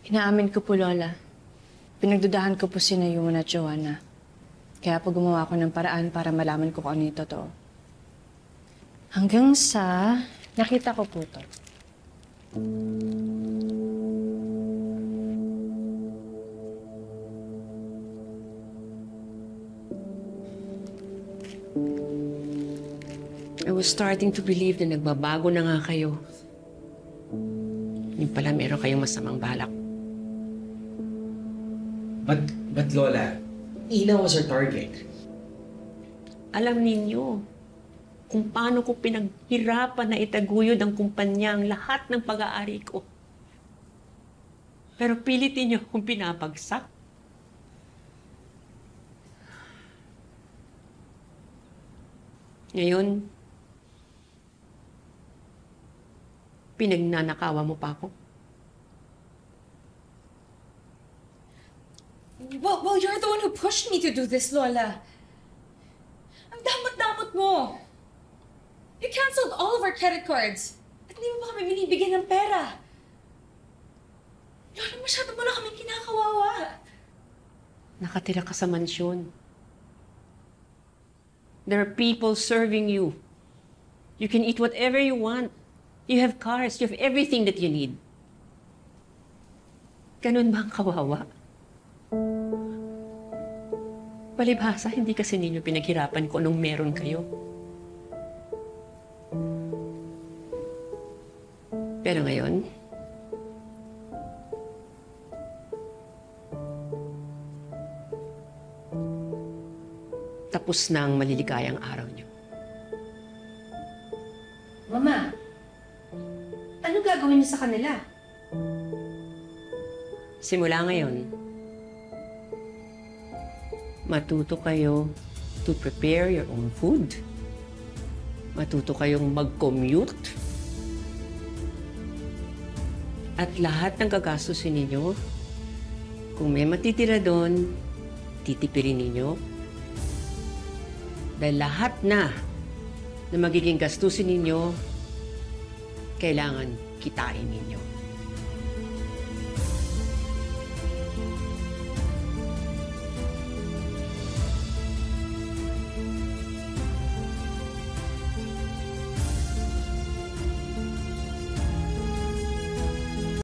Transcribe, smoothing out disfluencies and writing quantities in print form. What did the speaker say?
Inaamin ko po, Lola. Pinagdudahan ko po sina Yuna at Joanna. Kaya po gumawa ko ng paraan para malaman ko kung ano yung totoo. Hanggang sa nakita ko po to. I was starting to believe na nagbabago na nga kayo. Yung pala meron kayong masamang balak. But Lola, Ina was our target. Alam ninyo kung paano ko pinaghirapan na itaguyod ang kumpanya ang lahat ng pag-aari ko. Pero pilitin niyo akong pinapagsak. Ngayon, pinagnanakawa mo pa ako. Well, you're the one who pushed me to do this, Lola. Ang damot-damot mo. You canceled all of our credit cards. At hindi mo pa kami binibigyan ng pera. Lola, masyado mo na kami kinakawawa. Nakatira ka sa mansyon. There are people serving you. You can eat whatever you want. You have cars. You have everything that you need. Ganun ba ang kawawa? Palibhasa, hindi kasi ninyo pinaghirapan ko nung meron kayo. Pero ngayon, tapos na ang maliligayang araw niyo. Mama, ano gagawin niyo sa kanila? Simula ngayon, matuto kayo to prepare your own food. Matuto kayong mag-commute. At lahat ng gagastusin ninyo, kung may matitira doon, titipirin ninyo. Dahil lahat na magiging gastusin ninyo, kailangan kitain ninyo.